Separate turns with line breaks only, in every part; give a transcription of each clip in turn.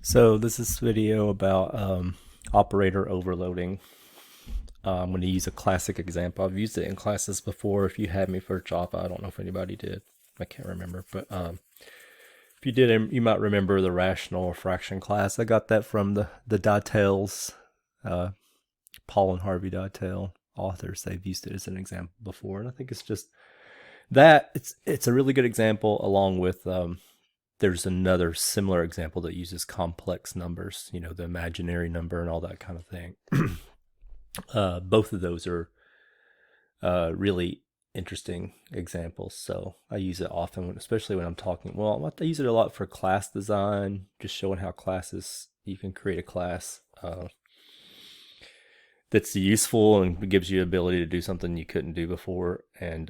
So this is video about operator overloading. I'm going to use a classic example. I've used it in classes before. If you had me for Java, I don't know if anybody did. I can't remember, but if you did, you might remember the rational or fraction class. I got that from the Dytels, Paul and Harvey Dytel authors. They've used it as an example before, and I think it's just that it's a really good example, along with there's another similar example that uses complex numbers, the imaginary number and all that kind of thing. Both of those are really interesting examples. So I use it often, especially when I'm talking. Well, I use it a lot for class design, just showing how you can create a class that's useful and gives you the ability to do something you couldn't do before. And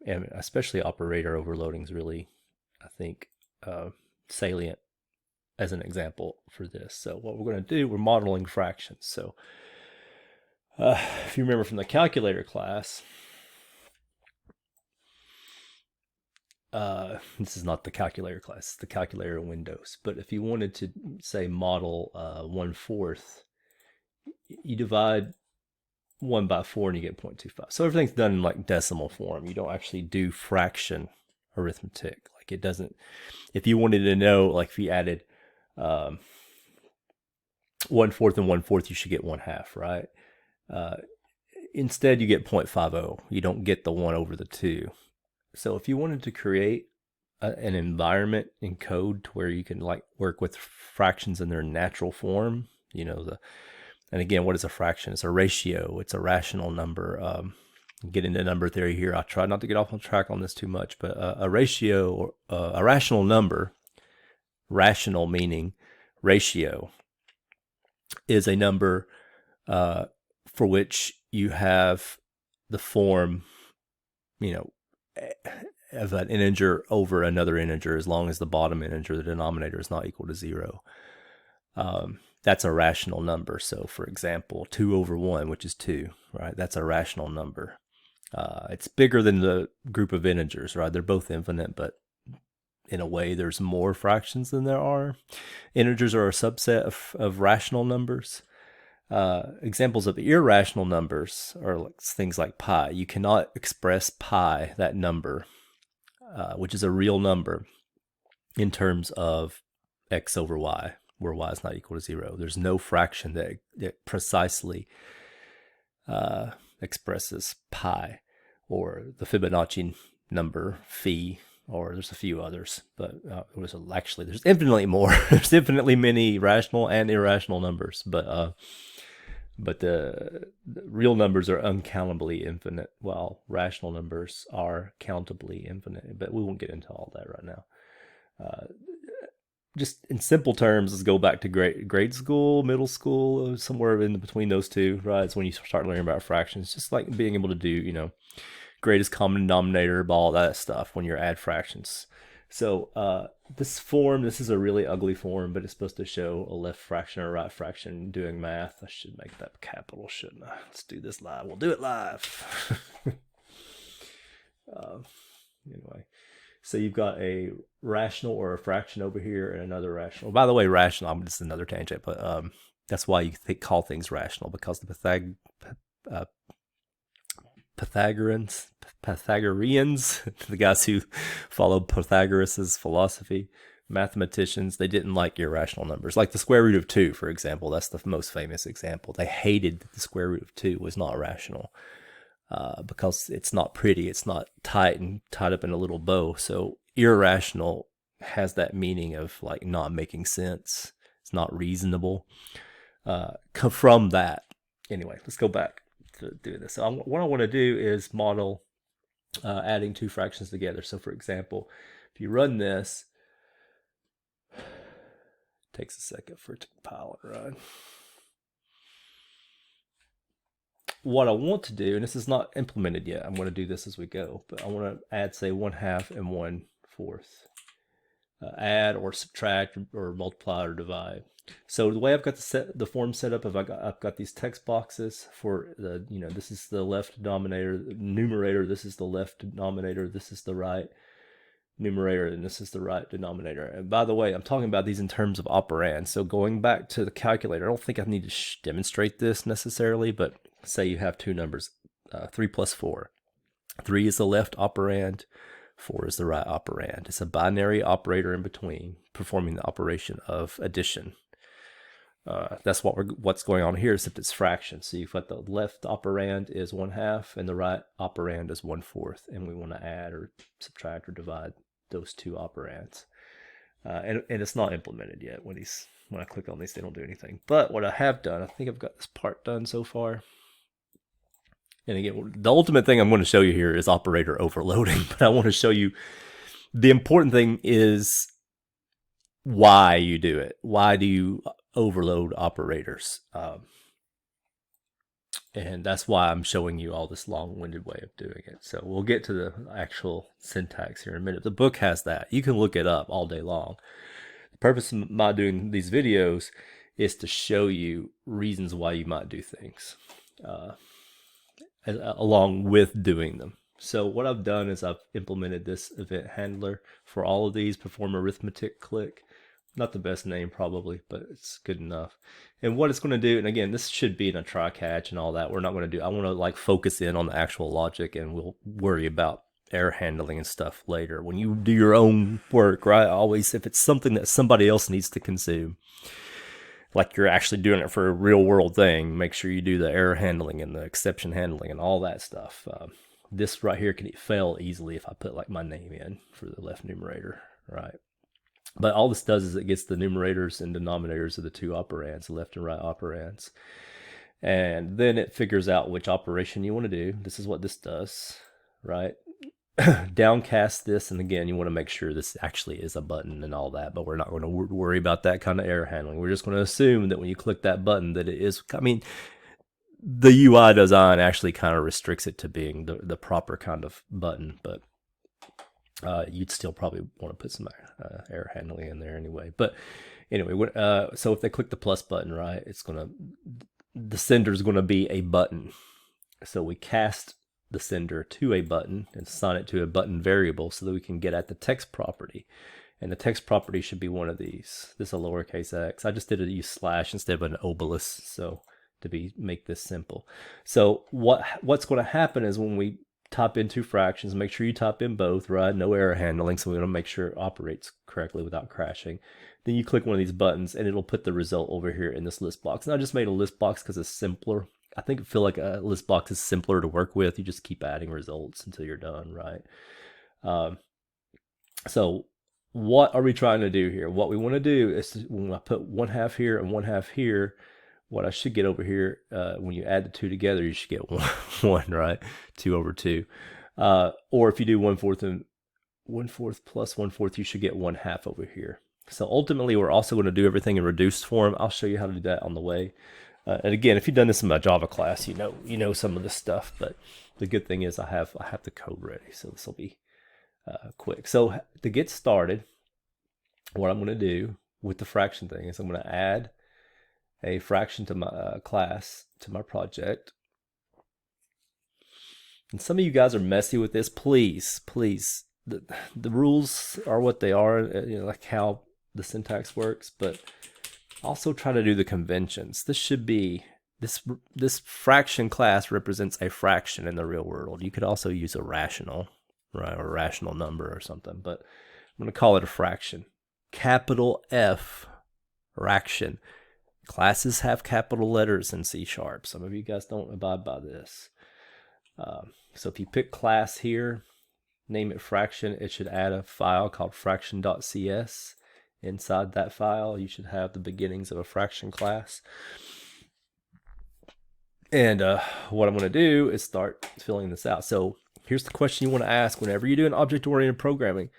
especially operator overloading is really, I think, salient as an example for this. So what we're going to do, we're modeling fractions. So if you remember from the calculator class, this is not the calculator class, it's the calculator in Windows. But if you wanted to, say, model 1/4, you divide 1 by 4 and you get 0.25. So everything's done in like decimal form. You don't actually do fraction arithmetic. Like it doesn't, if you wanted to know, like if you added 1/4 and 1/4, you should get 1/2, right? Instead, you get 0.50. You don't get the 1 over the 2. So if you wanted to create an environment in code to where you can like work with fractions in their natural form, and again, what is a fraction? It's a ratio. It's a rational number. Get into number theory here. I'll try not to get off on track on this too much, but a ratio, or a rational number, rational meaning ratio, is a number for which you have the form, of an integer over another integer, as long as the bottom integer, the denominator, is not equal to 0. That's a rational number. So for example, 2 over 1, which is 2, right? That's a rational number. It's bigger than the group of integers, right? They're both infinite, but in a way, there's more fractions than there are. Integers are a subset of rational numbers. Examples of irrational numbers are things like pi. You cannot express pi, that number, which is a real number, in terms of x over y, where y is not equal to 0. There's no fraction that precisely expresses pi, or the Fibonacci number, phi, or there's a few others, but there's infinitely more. There's infinitely many rational and irrational numbers, but the real numbers are uncountably infinite, while rational numbers are countably infinite. But we won't get into all that right now. Just in simple terms, let's go back to grade school, middle school, somewhere in between those two, right? It's when you start learning about fractions. Just like being able to do, greatest common denominator, all that stuff when you're add fractions. So this is a really ugly form, but it's supposed to show a left fraction or a right fraction doing math. I should make that capital, shouldn't I? Let's do this live. We'll do it live. Anyway, so you've got a rational or a fraction over here and another rational. By the way, rational, I'm just another tangent, but that's why you call things rational, because the Pythagoreans, the guys who followed Pythagoras' philosophy, mathematicians, they didn't like irrational numbers. Like the square root of 2, for example. That's the most famous example. They hated that the square root of 2 was not rational, because it's not pretty. It's not tight up in a little bow. So irrational has that meaning of like not making sense. It's not reasonable. From that. Anyway, let's go back to do this. So what I want to do is model adding two fractions together. So for example, if you run this, it takes a second for it to compile and run. What I want to do, and this is not implemented yet, I'm going to do this as we go, but I want to add, say, 1/2 and 1/4. Add or subtract or multiply or divide. So the way I've got the form set up, I've got these text boxes for the, this is the left numerator, this is the left denominator, this is the right numerator and this is the right denominator. And by the way, I'm talking about these in terms of operands. So going back to the calculator, I don't think I need to demonstrate this necessarily, but say you have two numbers, 3 plus 4. 3 is the left operand, 4 is the right operand. It's a binary operator in between, performing the operation of addition. That's what's going on here, except it's fractions. So you've got the left operand is 1/2 and the right operand is 1/4, and we want to add or subtract or divide those two operands. And it's not implemented yet. When I click on these, they don't do anything. But what I have done, I think I've got this part done so far. And again, the ultimate thing I'm going to show you here is operator overloading, but I want to show you the important thing is why you do it. Why do you overload operators? And that's why I'm showing you all this long-winded way of doing it. So we'll get to the actual syntax here in a minute. The book has that. You can look it up all day long. The purpose of my doing these videos is to show you reasons why you might do things along with doing them. So what I've done is I've implemented this event handler for all of these. Perform arithmetic click. Not the best name probably, but it's good enough. And what it's going to do, and again, this should be in a try catch and all that. We're not going to do, I want to like focus in on the actual logic, and we'll worry about error handling and stuff later. When you do your own work, right? Always, if it's something that somebody else needs to consume, like you're actually doing it for a real world thing, make sure you do the error handling and the exception handling and all that stuff. This right here can fail easily if I put like my name in for the left numerator, right? But all this does is it gets the numerators and denominators of the two operands, the left and right operands. And then it figures out which operation you want to do. This is what this does, right? Downcast this, and again, you want to make sure this actually is a button and all that, but we're not going to worry about that kind of error handling. We're just going to assume that when you click that button that it is, I mean, the UI design actually kind of restricts it to being the proper kind of button, but you'd still probably want to put some error handling in there anyway. But anyway, so if they click the plus button, right, the sender is going to be a button. So we cast the sender to a button and assign it to a button variable so that we can get at the text property. And the text property should be one of these. This is a lowercase x. I just did it use slash instead of an obelisk, so to make this simple. So what's going to happen is when we type in two fractions, make sure you type in both, right? No error handling, so we want to make sure it operates correctly without crashing. Then you click one of these buttons and it'll put the result over here in this list box. And I just made a list box because it's simpler. I feel like a list box is simpler to work with. You just keep adding results until you're done, right? So what are we trying to do here? What we want to do is when I put 1/2 here and 1/2 here, what I should get over here, when you add the two together, you should get one, right? 2/2. Or if you do 1/4 and 1/4 plus 1/4, you should get 1/2 over here. So ultimately, we're also going to do everything in reduced form. I'll show you how to do that on the way. And again, if you've done this in my Java class, you know some of this stuff. But the good thing is I have the code ready, so this will be quick. So to get started, what I'm going to do with the fraction thing is I'm going to add a fraction to my class, to my project. And some of you guys are messy with this. Please, the rules are what they are, like how the syntax works, but also try to do the conventions. This should be, this fraction class represents a fraction in the real world. You could also use a rational, right, or a rational number or something, but I'm going to call it a fraction. Capital F, fraction. Classes have capital letters in C#. Some of you guys don't abide by this. So if you pick class here, name it fraction, it should add a file called fraction.cs. Inside that file, you should have the beginnings of a fraction class. And what I'm going to do is start filling this out. So here's the question you want to ask whenever you do an object-oriented programming.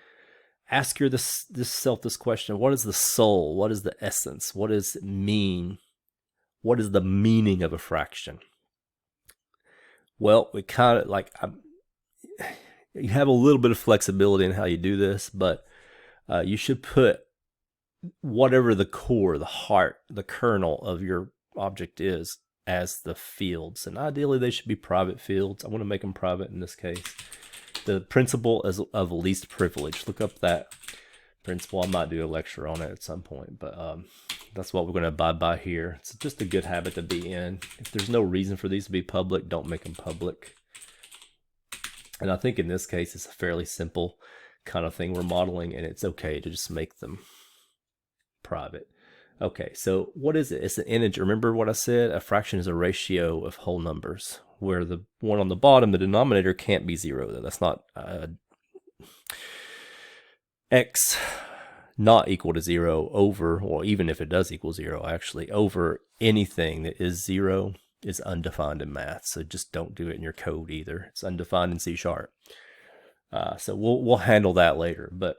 Ask yourself this question: what is the soul? What is the essence? What does it mean? What is the meaning of a fraction? Well, we kind of like, you have a little bit of flexibility in how you do this, but you should put whatever the core, the heart, the kernel of your object is as the fields. And ideally they should be private fields. I want to make them private in this case. the principle of least privilege. Look up that principle. I might do a lecture on it at some point, but that's what we're going to abide by here. It's just a good habit to be in. If there's no reason for these to be public, don't make them public. And I think in this case, it's a fairly simple kind of thing we're modeling, and it's okay to just make them private. Okay, so what is it? It's an integer. Remember what I said? A fraction is a ratio of whole numbers, where the one on the bottom, the denominator, can't be 0. That's not x not equal to 0 over, or even if it does equal 0, actually, over anything that is 0 is undefined in math. So just don't do it in your code either. It's undefined in C#. So we'll handle that later, but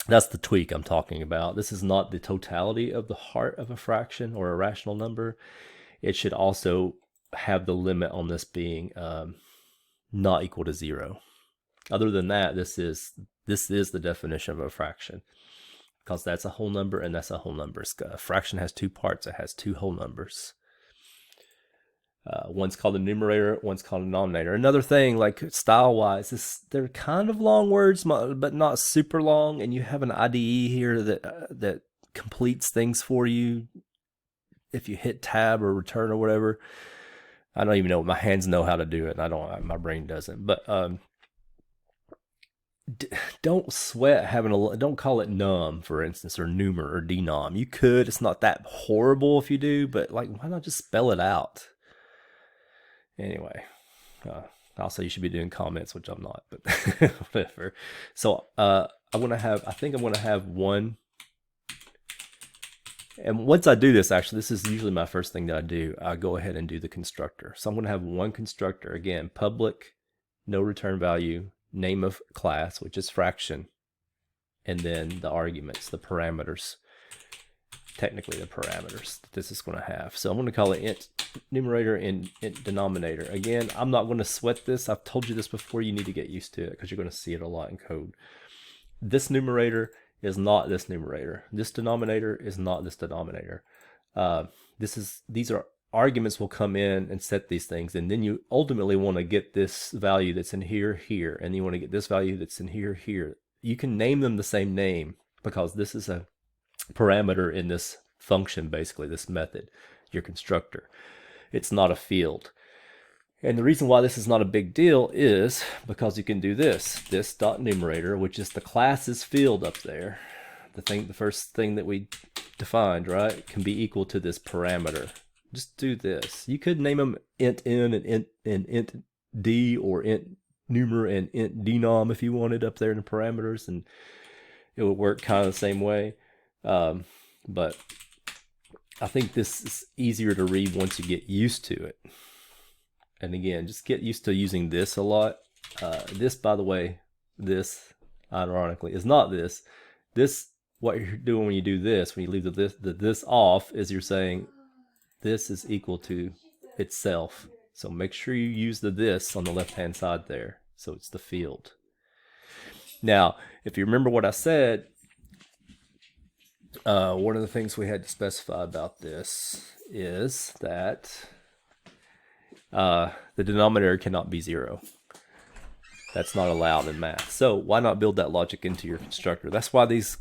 that's the tweak I'm talking about. This is not the totality of the heart of a fraction or a rational number. It should also have the limit on this being not equal to 0. Other than that, this is the definition of a fraction, because that's a whole number and that's a whole number. A fraction has two parts. It has two whole numbers. One's called the numerator, one's called the denominator. Another thing, like style-wise, they're kind of long words, but not super long, and you have an IDE here that completes things for you if you hit tab or return or whatever. I don't even know. My hands know how to do it, and my brain doesn't. But don't sweat having don't call it num, for instance, or numer or denom. You could. It's not that horrible if you do, but like, why not just spell it out? Anyway, also you should be doing comments, which I'm not, but whatever. So I think I'm gonna have one. And once I do this, actually, this is usually my first thing that I do. I go ahead and do the constructor. So I'm going to have one constructor. Again, public, no return value, name of class, which is fraction, and then the arguments, the parameters, technically the parameters that this is going to have. So I'm going to call it int numerator and int denominator. Again, I'm not going to sweat this. I've told you this before. You need to get used to it because you're going to see it a lot in code. This numerator is not this numerator. This denominator is not this denominator. These are arguments will come in and set these things, and then you ultimately want to get this value that's in here, here, and you want to get this value that's in here, here. You can name them the same name because this is a parameter in this function, basically this method, your constructor. It's not a field. And the reason why this is not a big deal is because you can do this dot numerator, which is the class's field up there. The first thing that we defined, right, can be equal to this parameter. Just do this. You could name them int n and int d, or int numer and int denom if you wanted up there in the parameters, and it would work kind of the same way. But I think this is easier to read once you get used to it. And again, just get used to using this a lot. This, by the way, this, ironically, is not this. This, what you're doing when you do this, when you leave the this off, is you're saying this is equal to itself. So make sure you use the this on the left-hand side there. So it's the field. Now, if you remember what I said, one of the things we had to specify about this is that the denominator cannot be 0. That's not allowed in math. So why not build that logic into your constructor? That's why this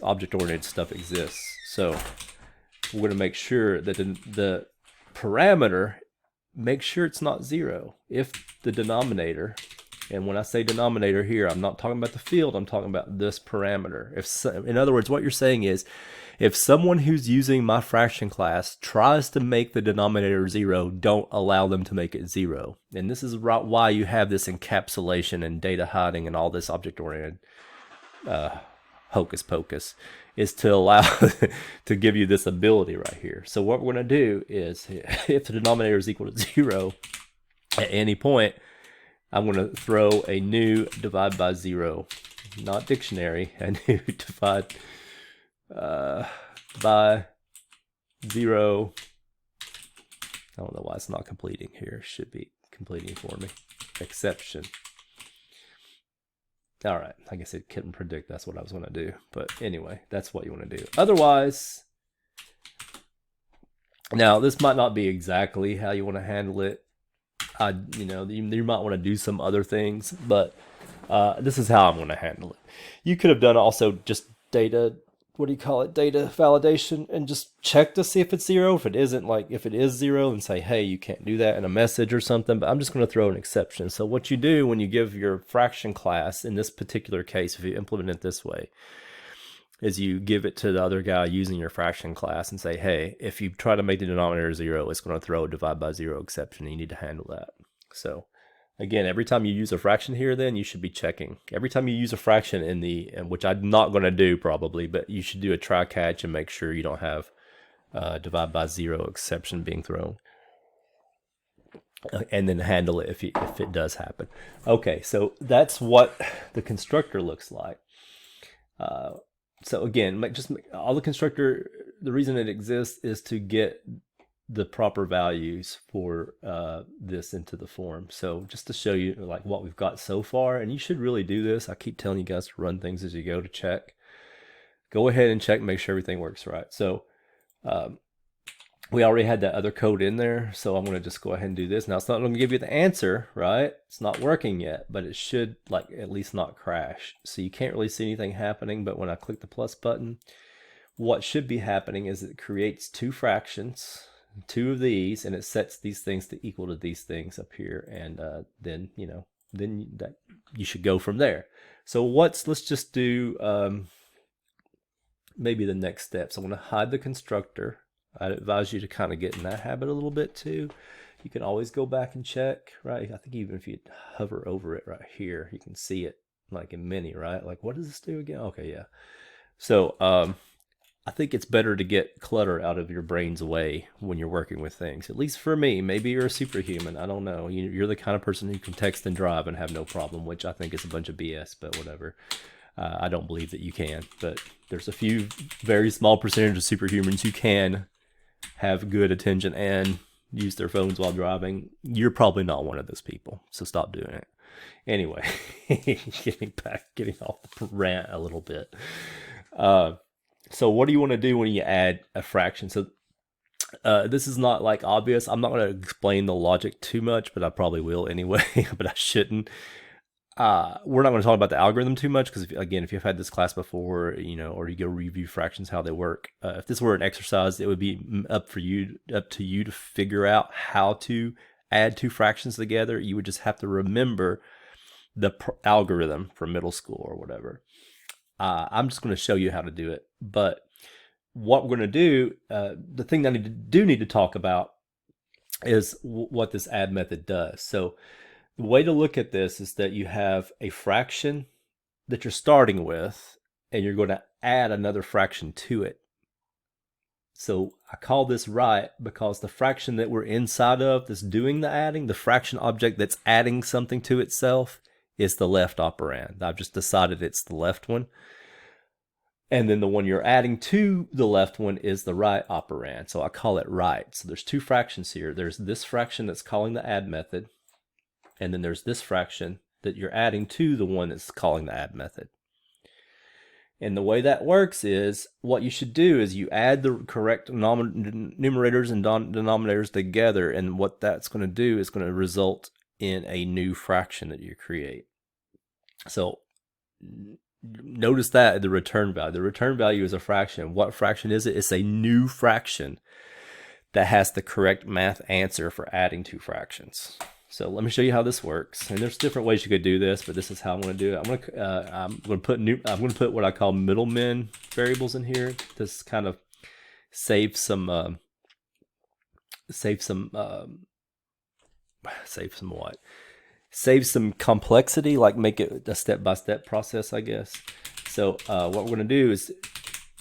object-oriented stuff exists. So we're going to make sure that the parameter, make sure it's not 0. If the denominator, and when I say denominator here, I'm not talking about the field, I'm talking about this parameter. In other words, what you're saying is, if someone who's using my fraction class tries to make the denominator 0, don't allow them to make it 0. And this is why you have this encapsulation and data hiding and all this object-oriented hocus pocus, is to allow to give you this ability right here. So what we're going to do is, if the denominator is equal to 0 at any point, I'm going to throw a new divide by 0, not dictionary, a new divide by 0. I don't know why it's not completing here. It should be completing for me. Exception. All right, I guess it couldn't predict that's what I was going to do. But anyway, that's what you want to do. Otherwise, now this might not be exactly how you want to handle it. You might want to do some other things, but This is how I'm going to handle it. You could have done also just data, what do you call it, data validation, and just check to see if it's zero. If it isn't, like if it is zero, and say, hey, you can't do that in a message or something. But I'm just going to throw an exception. So what you do when you give your fraction class, in this particular case, if you implement it this way, is you give it to the other guy using your fraction class and say, hey, if you try to make the denominator zero, it's going to throw a divide by zero exception, and you need to handle that. So again, every time you use a fraction here, then you should be checking. Every time you use a fraction in the, which I'm not going to do probably, but you should do a try catch and make sure you don't have divide by zero exception being thrown. And then handle it if it does happen. Okay, so that's what the constructor looks like. So again, all the constructor, the reason it exists is to get the proper values for this into the form. So just to show you like what we've got so far, and you should really do this. I keep telling you guys to run things as you go to check. Go ahead and check, make sure everything works right. So we already had that other code in there, so I'm going to just go ahead and do this. Now it's not going to give you the answer, right? It's not working yet, but it should like at least not crash. So you can't really see anything happening, but when I click the plus button, what should be happening is it creates two fractions, two of these, and it sets these things to equal to these things up here, and then you should go from there. So let's just do maybe the next step. So I'm going to hide the constructor. I'd advise you to kind of get in that habit a little bit too. You can always go back and check, right? I think even if you hover over it right here, you can see it like in mini, right? Like, what does this do again? Okay, yeah. So I think it's better to get clutter out of your brain's way when you're working with things. At least for me. Maybe you're a superhuman. I don't know. You're the kind of person who can text and drive and have no problem, which I think is a bunch of BS, but whatever. I don't believe that you can. But there's a few very small percentage of superhumans who can have good attention and use their phones while driving. You're probably not one of those people, so stop doing it. Anyway, getting off the rant a little bit. So what do you want to do when you add a fraction? So this is not like obvious. I'm not going to explain the logic too much, but I probably will anyway, but I shouldn't. We're not going to talk about the algorithm too much because, again, if you've had this class before, or you go review fractions, how they work. If this were an exercise, it would be up to you to figure out how to add two fractions together. You would just have to remember the algorithm from middle school or whatever. I'm just going to show you how to do it. But what we're going to do, the thing that I need to talk about is what this add method does. So the way to look at this is that you have a fraction that you're starting with, and you're going to add another fraction to it. So I call this right because the fraction that we're inside of that's doing the adding, the fraction object that's adding something to itself, is the left operand. I've just decided it's the left one. And then the one you're adding to the left one is the right operand. So I call it right. So there's two fractions here. There's this fraction that's calling the add method. And then there's this fraction that you're adding to the one that's calling the add method. And the way that works is what you should do is you add the correct numerators and denominators together. And what that's going to do is going to result in a new fraction that you create. So notice that the return value. The return value is a fraction. What fraction is it? It's a new fraction that has the correct math answer for adding two fractions. So let me show you how this works. And there's different ways you could do this, but this is how I'm going to do it. I'm going to put what I call middlemen variables in here. This kind of save some complexity, like make it a step-by-step process, I guess. So what we're going to do is,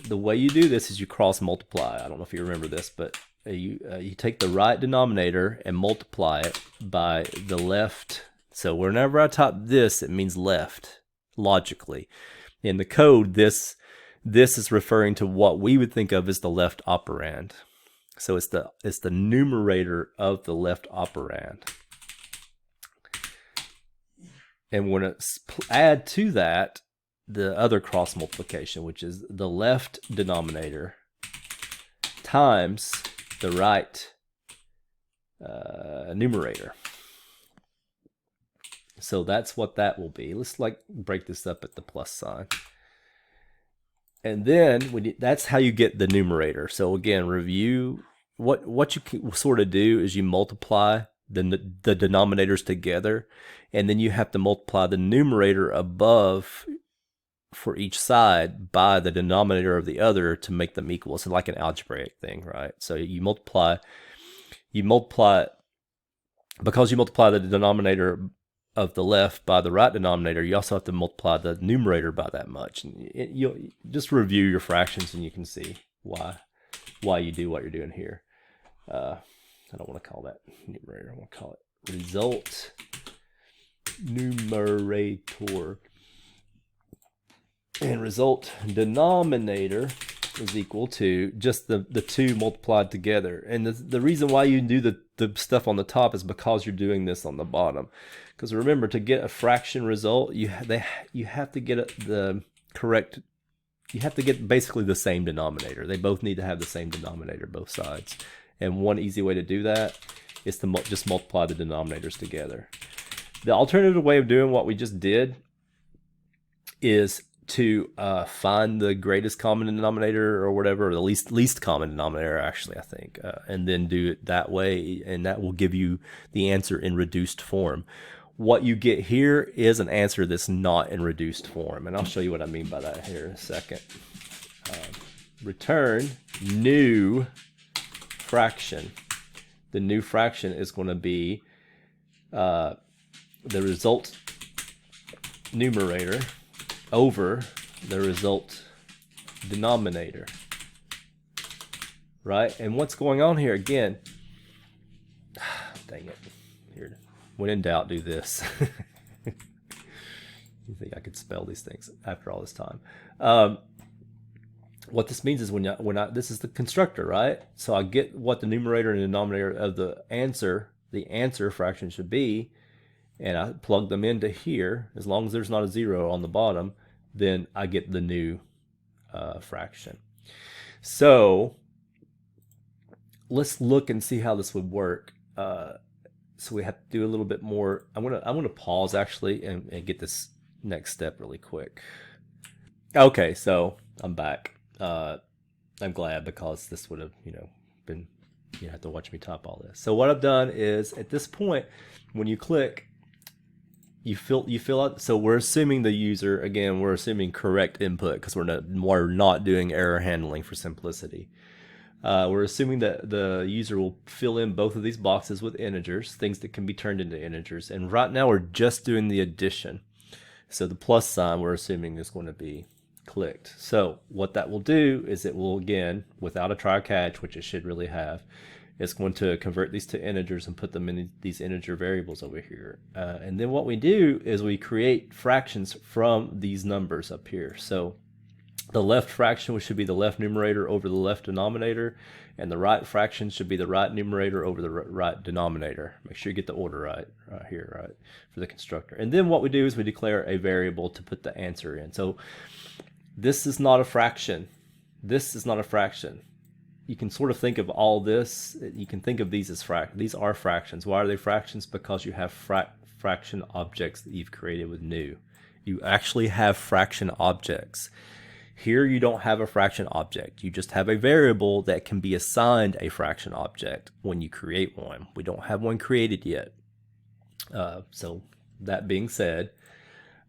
the way you do this is you cross multiply. I don't know if you remember this, but you take the right denominator and multiply it by the left. So whenever I type this, it means left, logically. In the code, this is referring to what we would think of as the left operand. So it's the numerator of the left operand. And we're going to add to that the other cross multiplication, which is the left denominator times the right numerator. So that's what that will be. Let's like break this up at the plus sign. And then that's how you get the numerator. So again, review what you can sort of do is you multiply the denominators together, and then you have to multiply the numerator above for each side by the denominator of the other to make them equal. It's like an algebraic thing, right? So you multiply because you multiply the denominator of the left by the right denominator, you also have to multiply the numerator by that much. And you'll just review your fractions and you can see why you do what you're doing here. I don't want to call that numerator. I want to call it result numerator. And result denominator is equal to just the two multiplied together. And the reason why you do the stuff on the top is because you're doing this on the bottom. Because remember, to get a fraction result, you have to get the correct. You have to get basically the same denominator. They both need to have the same denominator, both sides. And one easy way to do that is to just multiply the denominators together. The alternative way of doing what we just did is to find the greatest common denominator or whatever, or the least common denominator, actually, I think, and then do it that way, and that will give you the answer in reduced form. What you get here is an answer that's not in reduced form, and I'll show you what I mean by that here in a second. Return new fraction. The new fraction is going to be the result numerator over the result denominator, right? And what's going on here again? Dang it! Here, when in doubt, do this. You think I could spell these things after all this time? What this means is when I this is the constructor, right? So I get what the numerator and denominator of the answer fraction should be, and I plug them into here. As long as there's not a zero on the bottom, then I get the new fraction. So let's look and see how this would work. So we have to do a little bit more. I'm gonna pause actually and get this next step really quick. Okay, so I'm back. I'm glad, because this would have been, you have to watch me type all this. So what I've done is, at this point, when you click, you fill out. So we're assuming the user, again, we're assuming correct input, because we're not doing error handling for simplicity. We're assuming that the user will fill in both of these boxes with integers, things that can be turned into integers. And right now we're just doing the addition. So the plus sign we're assuming is going to be clicked. So what that will do is it will, again, without a try catch, which it should really have, it's going to convert these to integers and put them in these integer variables over here. And then what we do is we create fractions from these numbers up here. So the left fraction, which should be the left numerator over the left denominator, and the right fraction should be the right numerator over the right denominator. Make sure you get the order right here, right, for the constructor. And then what we do is we declare a variable to put the answer in. So this is not a fraction. This is not a fraction. You can sort of think of all this, you can think of these as fractions. These are fractions. Why are they fractions? Because you have fraction objects that you've created with new. You actually have fraction objects. Here you don't have a fraction object. You just have a variable that can be assigned a fraction object when you create one. We don't have one created yet. So that being said,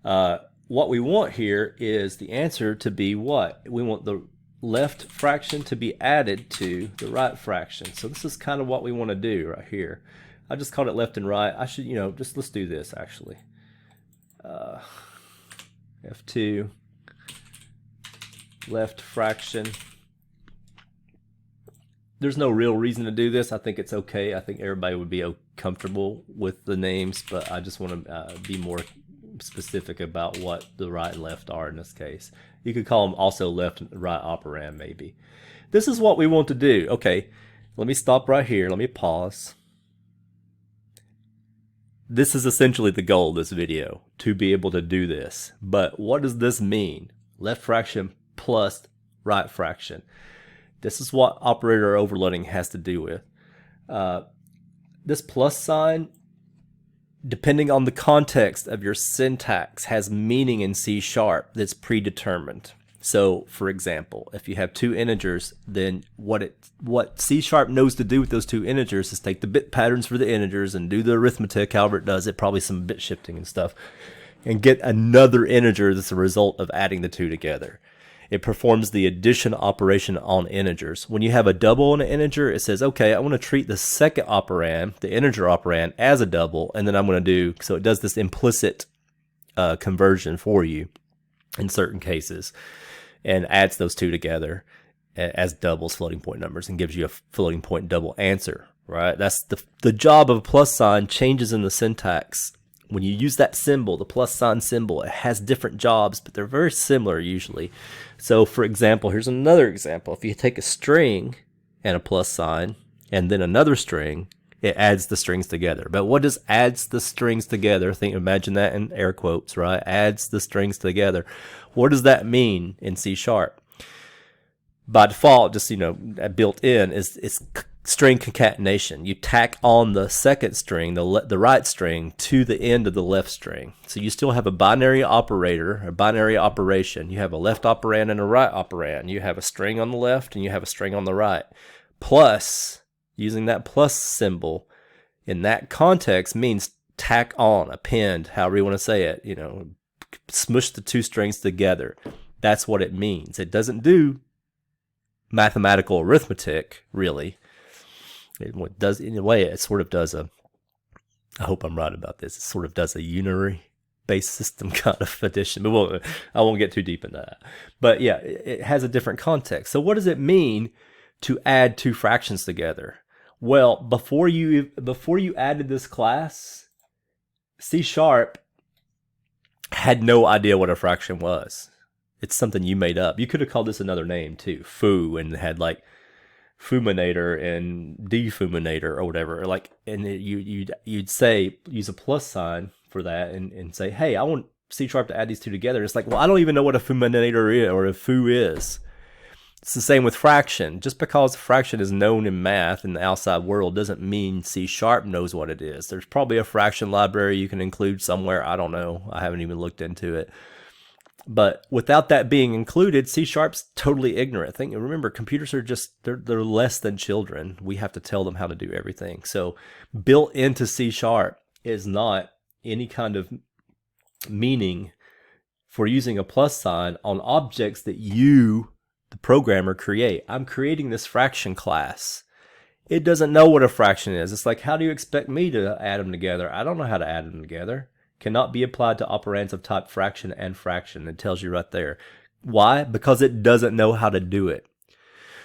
what we want here is the answer to be what? We want the left fraction to be added to the right fraction. So this is kind of what we want to do right here. I just called it left and right. I should, let's do this actually. F2, left fraction. There's no real reason to do this. I think it's okay. I think everybody would be comfortable with the names, but I just want to be more specific about what the right and left are in this case. You could call them also left and right operand maybe. This is what we want to do. Okay, let me stop right here. Let me pause. This is essentially the goal of this video, to be able to do this. But what does this mean? Left fraction plus right fraction. This is what operator overloading has to do with. This plus sign depending on the context of your syntax, has meaning in C# that's predetermined. So, for example, if you have two integers, then what C# knows to do with those two integers is take the bit patterns for the integers and do the arithmetic, however it does it, probably some bit shifting and stuff, and get another integer that's a result of adding the two together. It performs the addition operation on integers. When you have a double on an integer, it says, okay, I want to treat the second operand, the integer operand, as a double, and then I'm going to do, so it does this implicit conversion for you in certain cases, and adds those two together as doubles, floating point numbers, and gives you a floating point double answer, right? That's the job of a plus sign changes in the syntax. When you use that symbol, the plus sign symbol, it has different jobs, but they're very similar usually. So for example, here's another example. If you take a string and a plus sign and then another string, it adds the strings together. But what does adds the strings together? Imagine that in air quotes, right? Adds the strings together. What does that mean in C#? By default, just, built in is string concatenation. You tack on the second string, the right string, to the end of the left string. So you still have a binary operator, a binary operation. You have a left operand and a right operand. You have a string on the left and you have a string on the right. Plus, using that plus symbol in that context means tack on, append, however you want to say it, smush the two strings together. That's what it means. It doesn't do mathematical arithmetic, really. It does, in a way, it sort of does I hope I'm right about this, it sort of does a unary based system kind of addition, but I won't get too deep into that. But yeah, it has a different context. So what does it mean to add two fractions together? Well, before you added this class, C# had no idea what a fraction was. It's something you made up. You could have called this another name too, foo, and had like fuminator and defuminator or whatever. And you'd say, use a plus sign for that and say, hey, I want C# to add these two together. It's like, well, I don't even know what a fuminator is or a foo is. It's the same with fraction. Just because fraction is known in math in the outside world doesn't mean C# knows what it is. There's probably a fraction library you can include somewhere. I don't know. I haven't even looked into it. But without that being included, C#'s totally ignorant. Remember, computers are they're less than children. We have to tell them how to do everything. So built into C# is not any kind of meaning for using a plus sign on objects that you, the programmer, create. I'm creating this fraction class. It doesn't know what a fraction is. It's like, how do you expect me to add them together? I don't know how to add them together. Cannot be applied to operands of type fraction and fraction. It tells you right there. Why? Because it doesn't know how to do it.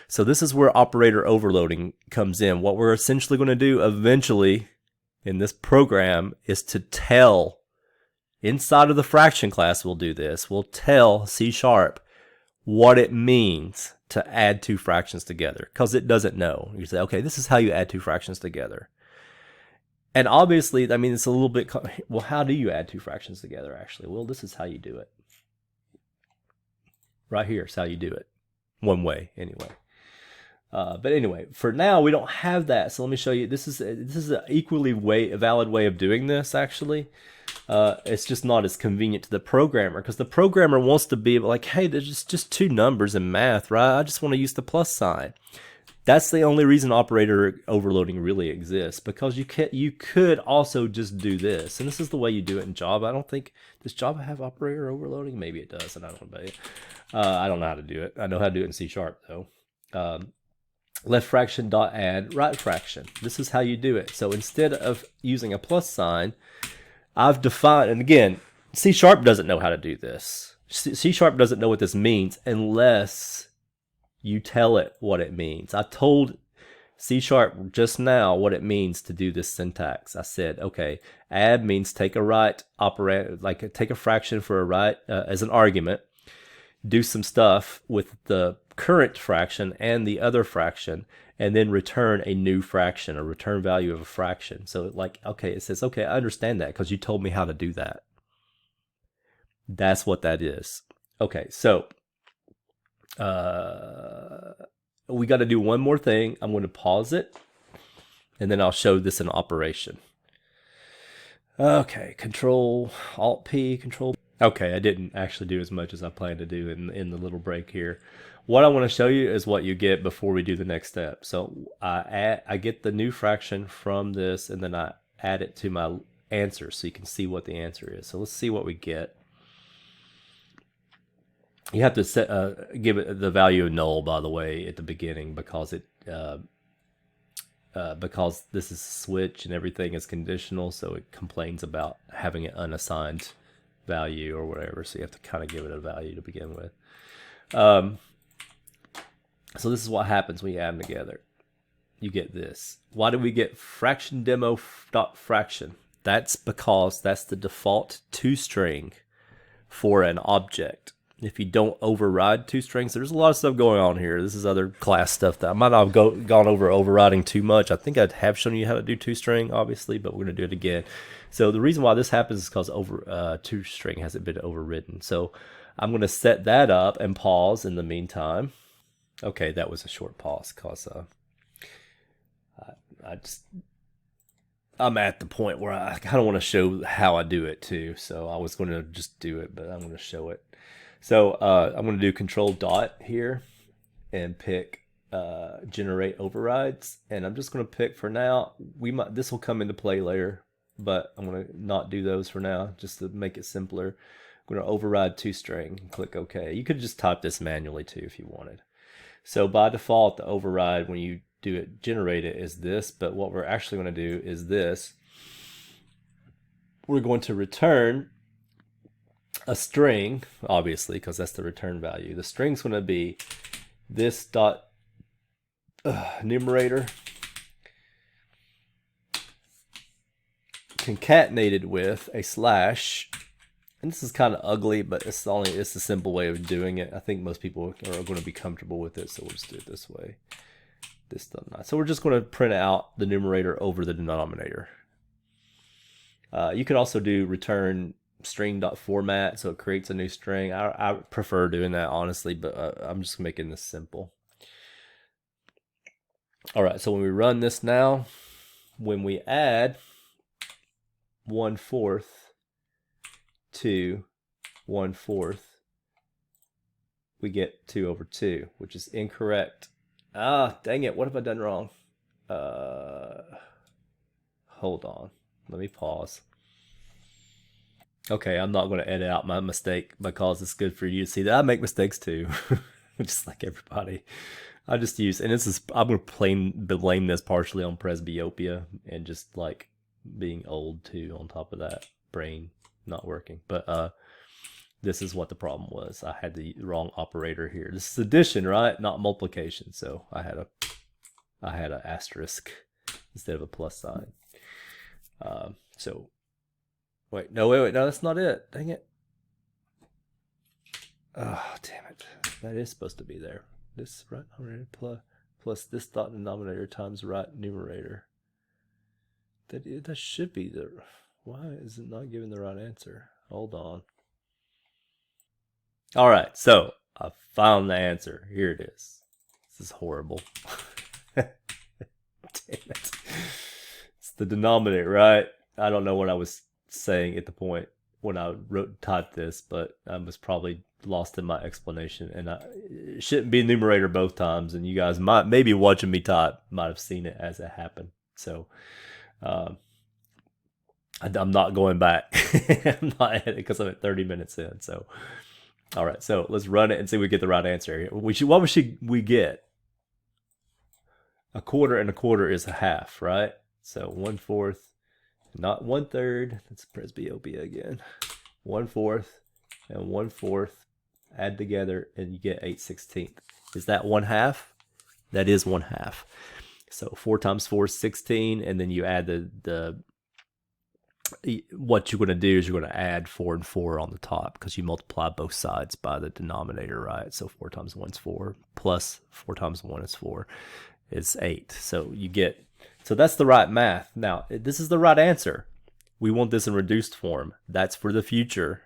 So this is where operator overloading comes in. What we're essentially going to do eventually in this program is to tell, inside of the fraction class we'll do this, we'll tell C# what it means to add two fractions together, because it doesn't know. You say, okay, this is how you add two fractions together. And obviously, it's a little bit, well, how do you add two fractions together, actually? Well, this is how you do it. Right here is how you do it. One way, anyway. But anyway, for now, we don't have that. So let me show you. This is an equally valid way of doing this, actually. It's just not as convenient to the programmer, because the programmer wants to be like, hey, there's just two numbers in math, right? I just want to use the plus sign. That's the only reason operator overloading really exists, because you could also just do this, and this is the way you do it in Java. Does Java have operator overloading? Maybe it does, and I don't know about it. I don't know how to do it. I know how to do it in C# though. Left fraction dot add right fraction. This is how you do it. So instead of using a plus sign, I've defined, and again, C# doesn't know how to do this. C# doesn't know what this means unless you tell it what it means. I told C# just now what it means to do this syntax. I said, okay, add means take a right operand, like take a fraction for a right as an argument, do some stuff with the current fraction and the other fraction, and then return a new fraction, a return value of a fraction. So it says, okay, I understand that because you told me how to do that. That's what that is. Okay, so we got to do one more thing. I'm going to pause it, and then I'll show this in operation. Okay, Control Alt P, Control. Okay, I didn't actually do as much as I planned to do in the little break here. What I want to show you is what you get before we do the next step. So I get the new fraction from this, and then I add it to my answer so you can see what the answer is. So let's see what we get. You have to give it the value of null, by the way, at the beginning, because because this is a switch and everything is conditional, so it complains about having an unassigned value or whatever. So you have to kind of give it a value to begin with. So this is what happens when you add them together. You get this. Why do we get fraction demo dot fraction? That's because that's the default toString for an object. If you don't override toStrings, there's a lot of stuff going on here. This is other class stuff that I might not have gone over overriding too much. I think I have shown you how to do toString, obviously, but we're going to do it again. So the reason why this happens is because toString hasn't been overridden. So I'm going to set that up and pause in the meantime. Okay, that was a short pause because I'm at the point where I kind of want to show how I do it too. So I was going to just do it, but I'm going to show it. So I'm going to do Control Dot here and pick generate overrides, and I'm just going to pick for now. This will come into play later, but I'm going to not do those for now just to make it simpler. I'm going to override toString and click OK. You could just type this manually too if you wanted. So by default, the override when you do it, generate it, is this, but what we're actually going to do is this. We're going to return a string, obviously, because that's the return value. The string's going to be this dot numerator concatenated with a slash, and this is kind of ugly, but it's a simple way of doing it. I think most people are going to be comfortable with it, so we'll just do it this way. This does not. So we're just going to print out the numerator over the denominator. You could also do return string.format, so it creates a new string. I prefer doing that, honestly, but I'm just making this simple. All right, so when we run this now, when we add 1/4 to 1/4, we get 2/2, which is incorrect. Ah, dang it, what have I done wrong? Hold on, let me pause. Okay, I'm not going to edit out my mistake because it's good for you to see that I make mistakes too, just like everybody. I just use, and I'm going to blame this partially on presbyopia and just like being old too on top of that, brain not working. But this is what the problem was. I had the wrong operator here. This is addition, right? Not multiplication. So I had an asterisk instead of a plus sign. So wait, no, that's not it. Dang it. Oh, damn it. That is supposed to be there. This right numerator plus this dot denominator times right numerator. That should be the. Why is it not giving the right answer? Hold on. All right, so I found the answer. Here it is. This is horrible. Damn it. It's the denominator, right? I don't know what I was saying at the point when I typed this, but I was probably lost in my explanation, and it shouldn't be numerator both times, and you guys maybe watching me type might have seen it as it happened. So I'm not going back. I'm not at it because I'm at 30 minutes in. So all right, so let's run it and see if we get the right answer. What should we get? 1/4 and 1/4 is a half, right? So 1/4, not 1/3. That's presbyopia again. 1/4 and 1/4 add together, and you get 8/16. Is that 1/2? That is 1/2. So 4 times 4 is 16, and then you add what you're going to do is you're going to add 4 and 4 on the top because you multiply both sides by the denominator, right? So 4 times 1 is 4 plus 4 times 1 is 4. It's 8. So that's the right math. Now, this is the right answer. We want this in reduced form. That's for the future.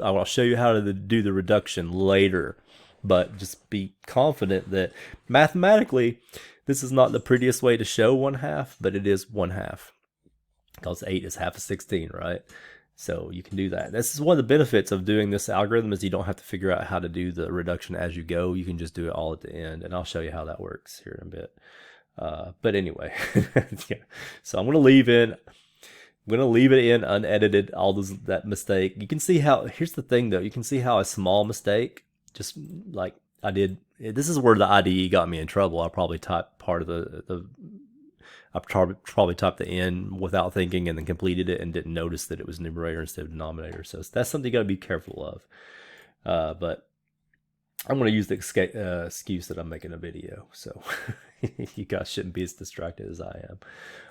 I'll show you how to do the reduction later, but just be confident that mathematically, this is not the prettiest way to show 1/2, but it is 1/2. because 8 is half of 16, right? So you can do that. This is one of the benefits of doing this algorithm is you don't have to figure out how to do the reduction as you go. You can just do it all at the end, and I'll show you how that works here in a bit. But anyway, yeah. So I'm going to leave it in unedited, all that mistake. You can see how, here's the thing though, you can see how a small mistake, just like I did, this is where the IDE got me in trouble. I probably typed part of I probably typed the n without thinking and then completed it and didn't notice that it was numerator instead of denominator. So that's something you got to be careful of. But I'm going to use the excuse that I'm making a video. So you guys shouldn't be as distracted as I am.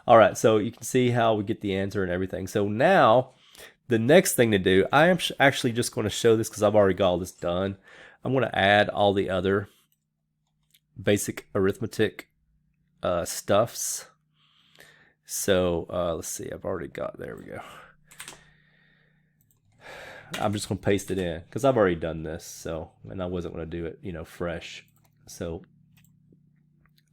All right, so you can see how we get the answer and everything. So now the next thing to do, I am actually just going to show this because I've already got all this done. I'm going to add all the other basic arithmetic stuffs. So let's see, I've already got, there we go. I'm just going to paste it in because I've already done this. So, and I wasn't going to do it, fresh. So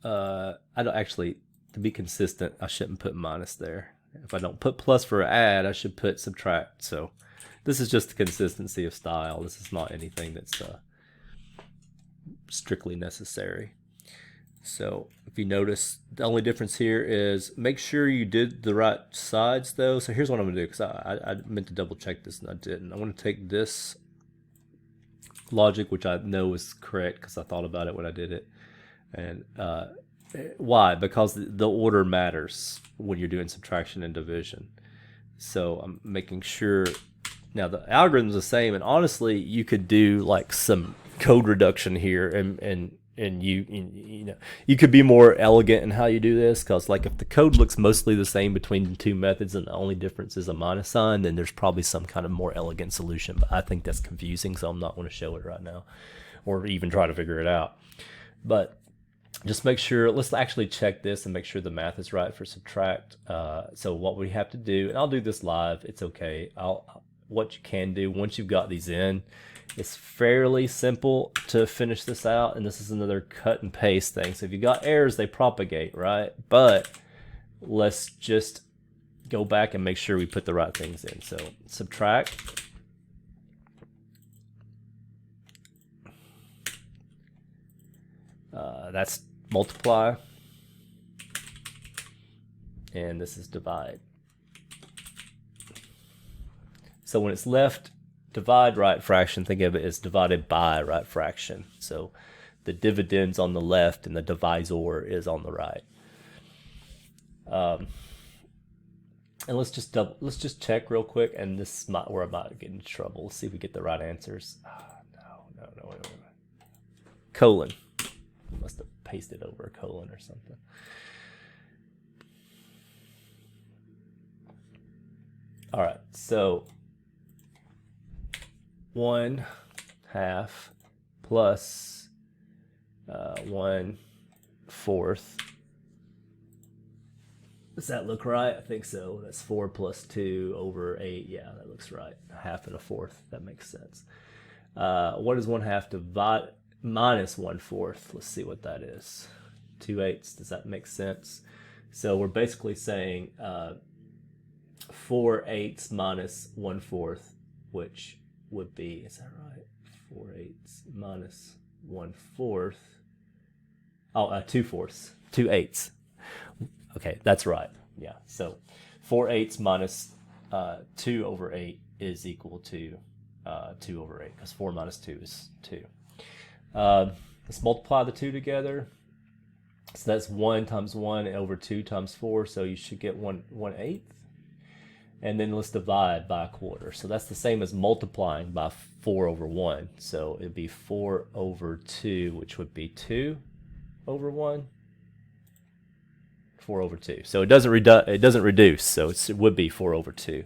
I don't actually, to be consistent, I shouldn't put minus there. If I don't put plus for add, I should put subtract. So this is just the consistency of style. This is not anything that's strictly necessary. So if you notice, the only difference here is make sure you did the right sides though. So here's what I'm gonna do, because I meant to double check this and I didn't. I'm gonna take this logic, which I know is correct because I thought about it when I did it. And why? Because the order matters when you're doing subtraction and division. So I'm making sure, now the algorithm's the same, and honestly, you could do like some code reduction here and you could be more elegant in how you do this, because like if the code looks mostly the same between the two methods and the only difference is a minus sign, then there's probably some kind of more elegant solution. But I think that's confusing, so I'm not going to show it right now or even try to figure it out. But just make sure, let's actually check this and make sure the math is right for subtract. So what we have to do, and I'll do this live, it's okay. What you can do once you've got these in, it's fairly simple to finish this out, and this is another cut and paste thing. So if you got errors, they propagate, right? But let's just go back and make sure we put the right things in. So subtract. That's multiply. And this is divide. So when it's left divide right fraction, think of it as divided by right fraction. So the dividend's on the left and the divisor is on the right. And let's just check real quick, and this is where I might get into trouble. Let's see if we get the right answers. No, wait. Colon. I must have pasted over a colon or something. All right, so 1/2 plus 1/4. Does that look right? I think so. That's 4 plus 2 over 8. Yeah, that looks right. 1/2 and 1/4. That makes sense. What is 1/2 divide minus 1/4? Let's see what that is. 2/8. Does that make sense? So we're basically saying 4/8 minus 1/4, which would be, is that right? 4/8 minus 1/4. Oh, 2/4. 2/8. Okay, that's right. Yeah, so 4/8 minus 2 over 8 is equal to 2 over 8, because 4 minus 2 is 2. Let's multiply the 2 together. So that's 1 times 1 over 2 times 4, so you should get 1/8. And then let's divide by 1/4. So that's the same as multiplying by 4 over 1. So it'd be 4 over 2, which would be 2 over 1. 4 over 2. So it doesn't reduce, so it would be 4 over 2.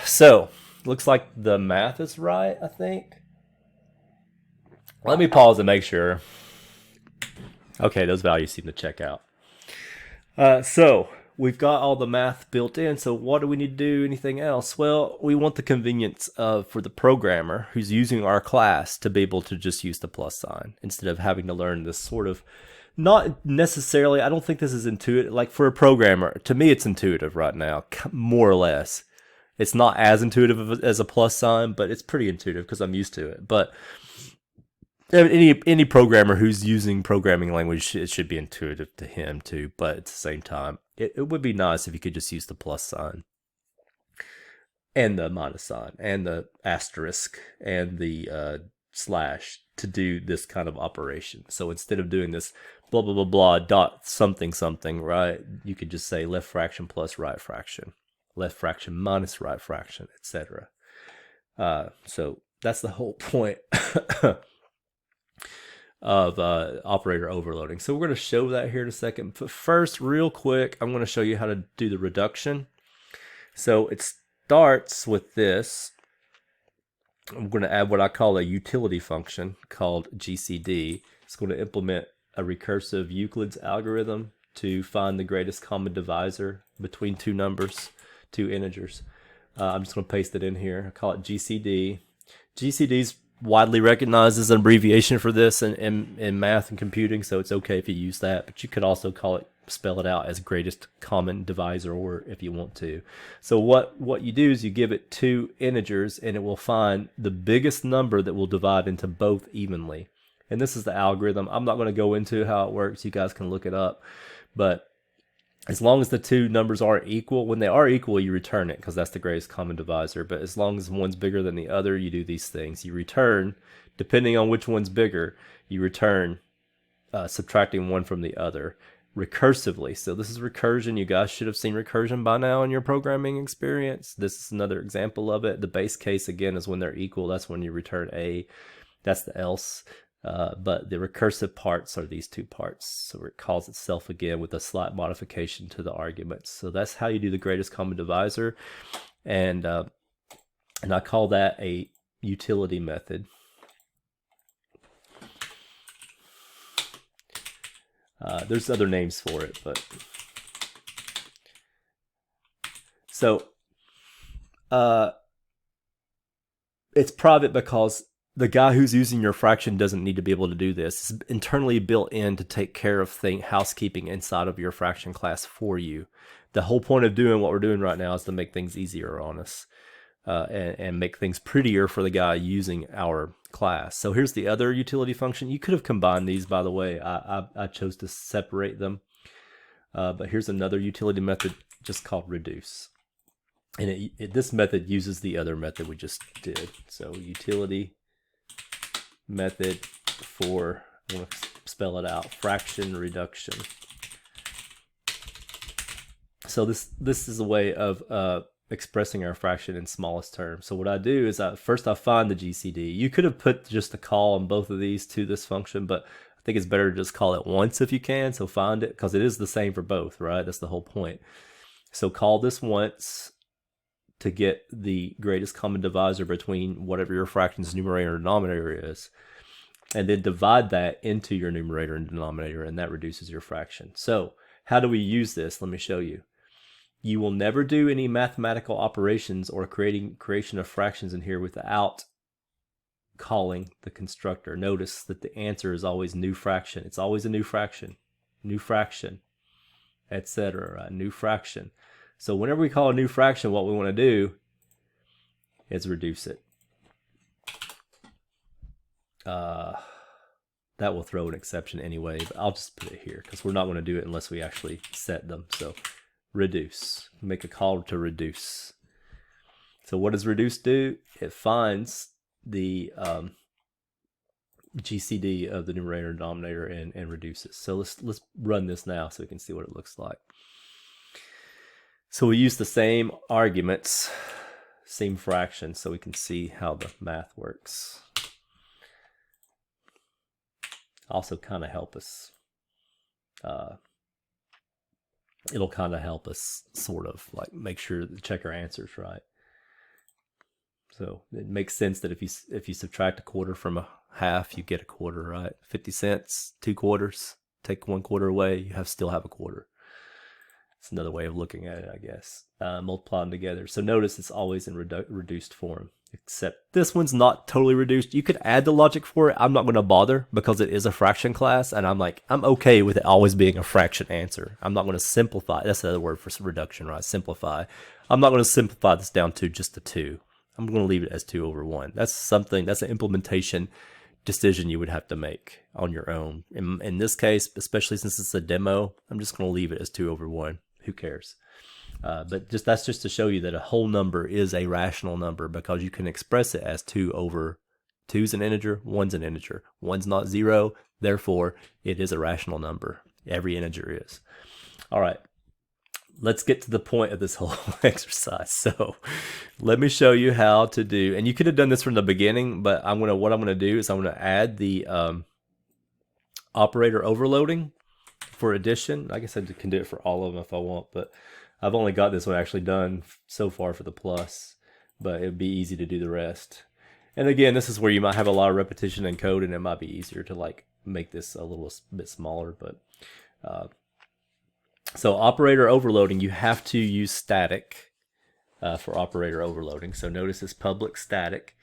So looks like the math is right, I think. Let me pause and make sure. Okay, those values seem to check out. So we've got all the math built in, so what do we need to do? Anything else? Well, we want the convenience of for the programmer who's using our class to be able to just use the plus sign instead of having to learn this sort of, not necessarily, I don't think this is intuitive. Like for a programmer, to me it's intuitive right now, more or less. It's not as intuitive as a plus sign, but it's pretty intuitive because I'm used to it. But any programmer who's using programming language, it should be intuitive to him too. But at the same time, it would be nice if you could just use the plus sign and the minus sign and the asterisk and the slash to do this kind of operation. So instead of doing this blah blah blah blah dot something something, right, you could just say left fraction plus right fraction, left fraction minus right fraction, etc. So that's the whole point of operator overloading. So we're going to show that here in a second. But first, real quick, I'm going to show you how to do the reduction. So it starts with this. I'm going to add what I call a utility function called GCD. It's going to implement a recursive Euclid's algorithm to find the greatest common divisor between two numbers, two integers. I'm just going to paste it in here. I call it GCD. GCD's widely recognized as an abbreviation for this in math and computing, so it's okay if you use that, but you could also spell it out as greatest common divisor, or if you want to. So what you do is you give it two integers and it will find the biggest number that will divide into both evenly. And this is the algorithm. I'm not going to go into how it works. You guys can look it up. But as long as the two numbers are equal, when they are equal, you return it because that's the greatest common divisor. But as long as one's bigger than the other, you do these things. You return, depending on which one's bigger, you return subtracting one from the other recursively. So this is recursion. You guys should have seen recursion by now in your programming experience. This is another example of it. The base case, again, is when they're equal. That's when you return A. That's the else. But the recursive parts are these two parts. So it calls itself again with a slight modification to the arguments. So that's how you do the greatest common divisor. And I call that a utility method. There's other names for it, but so it's private because the guy who's using your fraction doesn't need to be able to do this. It's internally built in to take care of housekeeping inside of your fraction class for you. The whole point of doing what we're doing right now is to make things easier on us and make things prettier for the guy using our class. So here's the other utility function. You could have combined these, by the way. I chose to separate them. But here's another utility method just called reduce. And this method uses the other method we just did. So utility method for, I'm going to spell it out, fraction reduction. So this is a way of expressing our fraction in smallest terms. So what I do is first I find the GCD. You could have put just a call on both of these to this function, but I think it's better to just call it once if you can. So find it, because it is the same for both, right? That's the whole point. So call this once to get the greatest common divisor between whatever your fraction's numerator and denominator is, and then divide that into your numerator and denominator, and that reduces your fraction. So how do we use this? Let me show you. You will never do any mathematical operations or creation of fractions in here without calling the constructor. Notice that the answer is always new fraction. It's always a new fraction, etc. Right? New fraction. So whenever we call a new fraction, what we want to do is reduce it. That will throw an exception anyway, but I'll just put it here because we're not going to do it unless we actually set them. So reduce, make a call to reduce. So what does reduce do? It finds the GCD of the numerator and denominator and reduces. So let's run this now so we can see what it looks like. So we use the same arguments, same fractions, so we can see how the math works. Also kind of help us. It'll kind of help us sort of like make sure to check our answers right. So it makes sense that if you subtract a quarter from a half, you get a quarter, right? 50 cents, 2 quarters. Take 1 quarter away, you still have a quarter. It's another way of looking at it, I guess. Multiply them together. So notice it's always in reduced form, except this one's not totally reduced. You could add the logic for it. I'm not going to bother because it is a fraction class, and I'm okay with it always being a fraction answer. I'm not going to simplify. That's another word for reduction, right? Simplify. I'm not going to simplify this down to just a 2. I'm going to leave it as 2 over 1. That's an implementation decision you would have to make on your own. In this case, especially since it's a demo, I'm just going to leave it as 2 over 1. Who cares? But that's just to show you that a whole number is a rational number because you can express it as 2 over 2's an integer, 1's an integer. 1's not 0, therefore it is a rational number. Every integer is. All right. Let's get to the point of this whole exercise. So let me show you how to do, and you could have done this from the beginning, but what I'm gonna do is I'm gonna add the operator overloading for addition. I guess I can do it for all of them if I want, but I've only got this one actually done so far for the plus, but it'd be easy to do the rest. And again, this is where you might have a lot of repetition in code, and it might be easier to like make this a little bit smaller, but so operator overloading, you have to use static for operator overloading. So notice it's public static.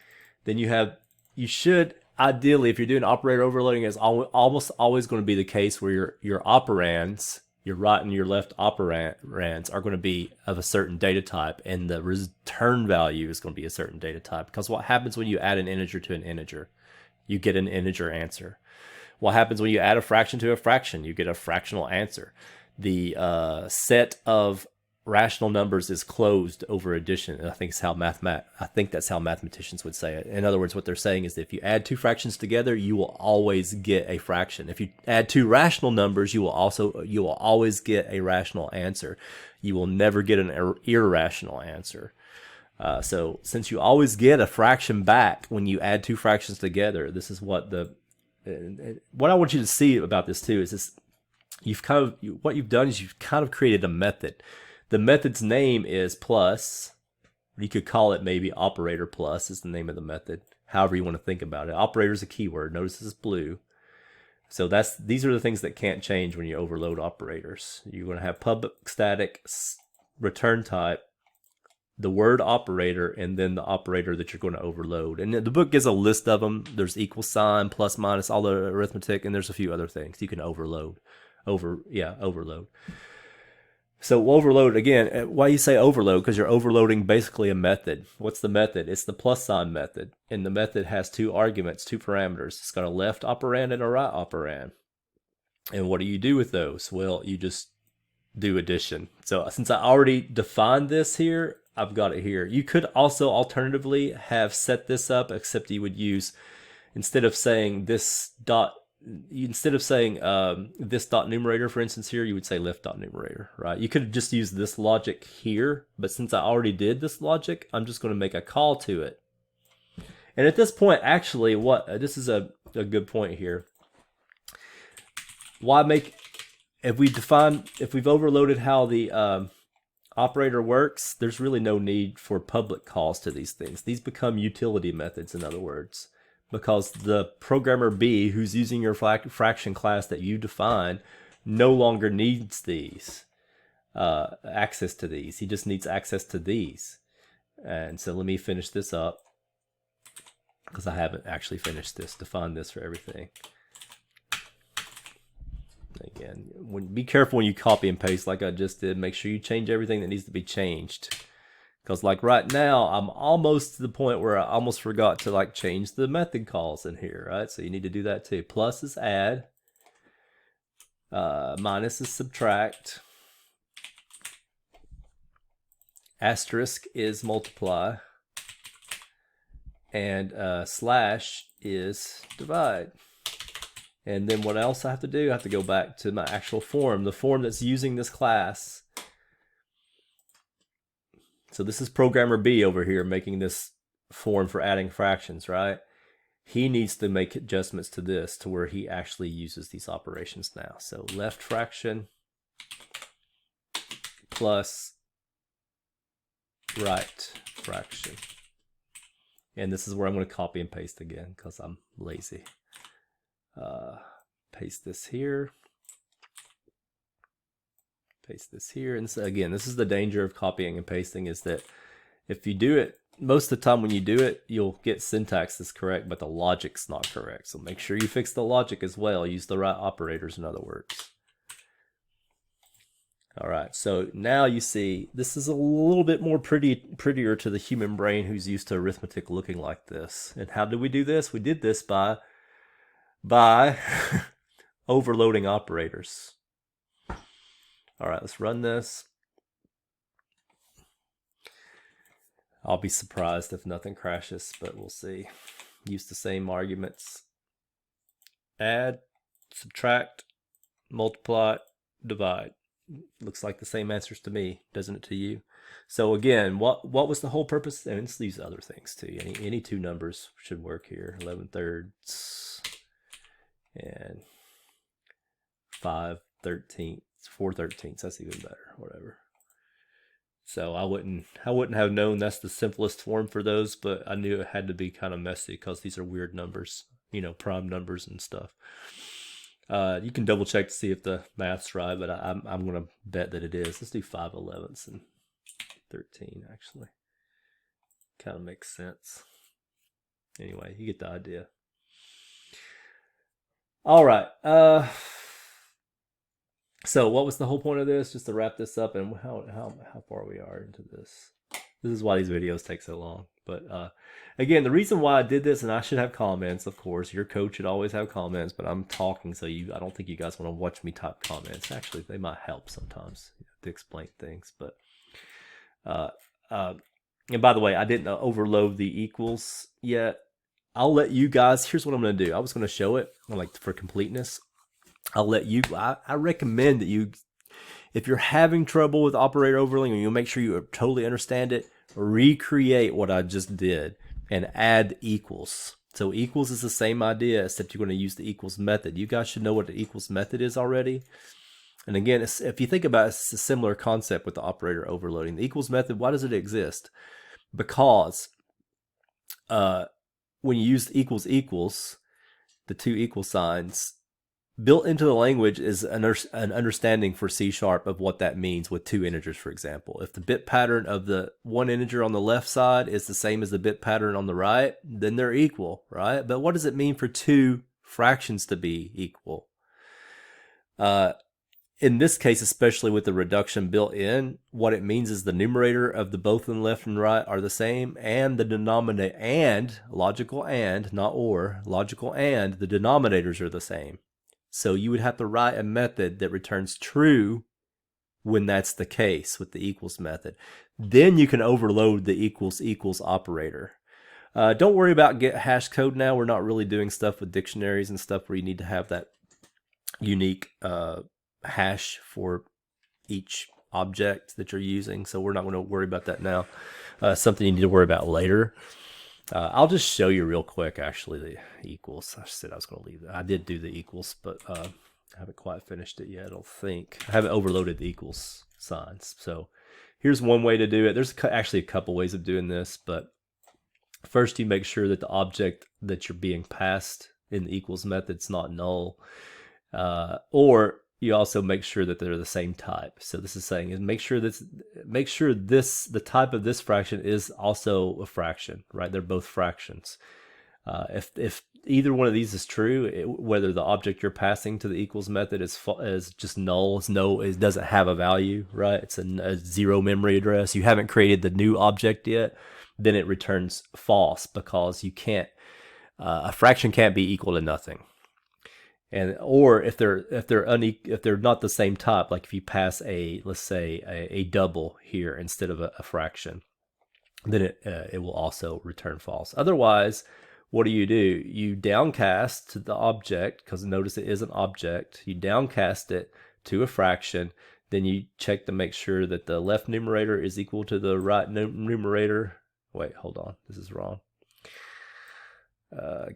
Then you should, ideally, if you're doing operator overloading, it's almost always going to be the case where your operands, your right and your left operands are going to be of a certain data type, and the return value is going to be a certain data type. Because what happens when you add an integer to an integer? You get an integer answer. What happens when you add a fraction to a fraction? You get a fractional answer. The set of rational numbers is closed over addition. And I think that's how mathematicians would say it. In other words, what they're saying is that if you add 2 fractions together, you will always get a fraction. If you add 2 rational numbers, you will always get a rational answer. You will never get an irrational answer. So since you always get a fraction back when you add 2 fractions together, this is what I want you to see about this too is this. What you've done is you've kind of created a method. The method's name is plus. You could call it maybe operator plus is the name of the method. However you want to think about it. Operator is a keyword. Notice this is blue. So these are the things that can't change when you overload operators. You're going to have public static, return type, the word operator, and then the operator that you're going to overload. And the book gives a list of them. There's equal sign, plus, minus, all the arithmetic, and there's a few other things you can overload. Overload. So overload, again, why you say overload? Because you're overloading basically a method. What's the method? It's the plus sign method. And the method has 2 arguments, 2 parameters. It's got a left operand and a right operand. And what do you do with those? Well, you just do addition. So since I already defined this here, I've got it here. You could also alternatively have set this up, except you would use, instead of saying this dot numerator, for instance, here, you would say left dot numerator, right? You could just use this logic here, but since I already did this logic, I'm just going to make a call to it. And at this point, actually, this is a good point here. If we've overloaded how the operator works, there's really no need for public calls to these things. These become utility methods, in other words. Because the programmer B, who's using your fraction class that you define, no longer needs these access to these. He just needs access to these. And so let me finish this up, because I haven't actually finished this. Define this for everything. Again, be careful when you copy and paste like I just did. Make sure you change everything that needs to be changed. Because like right now, I'm almost to the point where I almost forgot to like change the method calls in here, right? So you need to do that too. Plus is add. Minus is subtract. Asterisk is multiply. And slash is divide. And then what else I have to do? I have to go back to my actual form, the form that's using this class. So this is programmer B over here making this form for adding fractions, right? He needs to make adjustments to this to where he actually uses these operations now. So left fraction plus right fraction. And this is where I'm going to copy and paste again because I'm lazy. Paste this here. Paste this here. And so again, this is the danger of copying and pasting, is that if you do it, most of the time when you do it, you'll get syntax that's correct, but the logic's not correct. So make sure you fix the logic as well. Use the right operators, in other words. All right, so now you see this is a little bit more prettier to the human brain who's used to arithmetic looking like this. And how did we do this? We did this by overloading operators. All right, let's run this. I'll be surprised if nothing crashes, but we'll see. Use the same arguments. Add, subtract, multiply, divide. Looks like the same answers to me, doesn't it to you? So again, what was the whole purpose? And it's these other things too. Any two numbers should work here. 11/3 and 5/13, 4/13. That's even better. Whatever. So I wouldn't have known that's the simplest form for those, but I knew it had to be kind of messy because these are weird numbers, you know, prime numbers and stuff. You can double check to see if the math's right, but I'm going to bet that it is. Let's do 5/11 and 13 actually. Kind of makes sense. Anyway, you get the idea. All right. So what was the whole point of this? Just to wrap this up, and how far we are into this. This is why these videos take so long. But again, the reason why I did this, and I should have comments, of course. Your coach should always have comments, but I'm talking, so I don't think you guys want to watch me type comments. Actually, they might help sometimes to explain things. But and by the way, I didn't overload the equals yet. I'll let you guys. Here's what I'm going to do. I was going to show it, like for completeness. I'll let you. I recommend that you, if you're having trouble with operator overloading, and you'll make sure you totally understand it, recreate what I just did and add equals. So equals is the same idea, except you're going to use the equals method. You guys should know what the equals method is already. And again, if you think about it, it's a similar concept with the operator overloading. The equals method, why does it exist? Because when you use equals equals, the two equal signs, built into the language is an understanding for C# of what that means with two integers, for example. If the bit pattern of the one integer on the left side is the same as the bit pattern on the right, then they're equal, right? But what does it mean for two fractions to be equal? In this case, especially with the reduction built in, what it means is the numerator of the both in left and right are the same, and the denominator, and, logical and, not or, logical and, the denominators are the same. So you would have to write a method that returns true when that's the case with the equals method. Then you can overload the equals equals operator. Don't worry about get hash code now. We're not really doing stuff with dictionaries and stuff where you need to have that unique hash for each object that you're using. So we're not going to worry about that now. Something you need to worry about later. I'll just show you real quick, actually, the equals. I said I was going to leave that. I did do the equals, but I haven't quite finished it yet, I don't think. I haven't overloaded the equals signs. So here's one way to do it. There's actually a couple ways of doing this, but first you make sure that the object that you're being passed in the equals method is not null. Or you also make sure that they're the same type. So this is saying is make sure the type of this fraction is also a fraction, right? They're both fractions. If either one of these is true, whether the object you're passing to the equals method is just null, it doesn't have a value, right? It's a zero memory address. You haven't created the new object yet, then it returns false because you can't. A fraction can't be equal to nothing. And or if they're not the same type, like if you pass let's say a double here instead of a fraction, then it will also return false. Otherwise, what do? You downcast to the object, because notice it is an object. You downcast it to a fraction. Then you check to make sure that the left numerator is equal to the right numerator. Wait, hold on, this is wrong.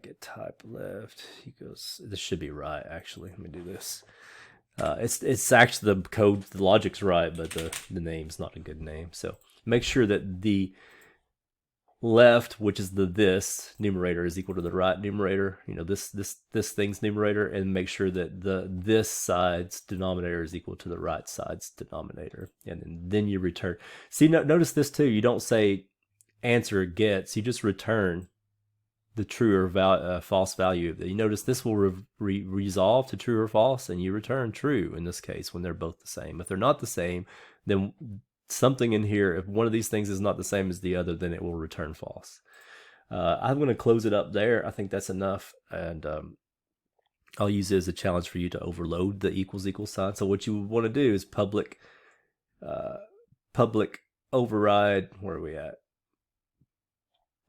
Get type left equals, this should be right, actually. Let me do this. It's actually the code, the logic's right, but the name's not a good name. So make sure that the left, which is the this numerator, is equal to the right numerator. You know, this thing's numerator, and make sure that the this side's denominator is equal to the right side's denominator, and then you return. See, notice this too. You don't say answer gets. You just return the true or false value. You notice this will resolve to true or false, and you return true in this case when they're both the same. If they're not the same, then something in here, if one of these things is not the same as the other, then it will return false. I'm going to close it up there. I think that's enough, and I'll use it as a challenge for you to overload the equals sign. So what you want to do is public override, where are we at?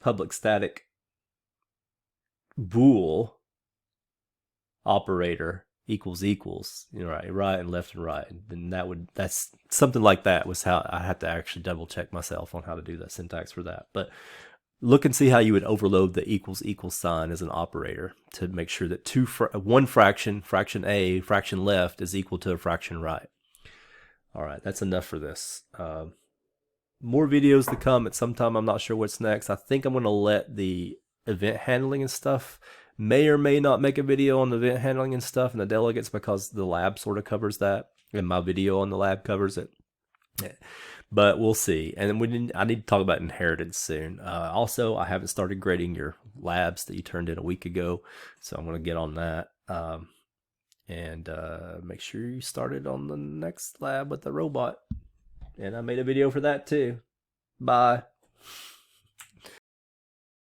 Public static bool operator equals, you know, right and left and right. And that's something like that was how I had to actually double check myself on how to do that syntax for that. But look and see how you would overload the equals sign as an operator to make sure that one fraction A, fraction left, is equal to a fraction right. All right, that's enough for this. More videos to come at some time. I'm not sure what's next. I think I'm going to let the event handling and stuff, may or may not make a video on the event handling and stuff and the delegates, because the lab sort of covers that and my video on the lab covers it. But we'll see. And I need to talk about inheritance soon. Also, I haven't started grading your labs that you turned in a week ago, so I'm going to get on that. And make sure you started on the next lab with the robot. And I made a video for that too. Bye.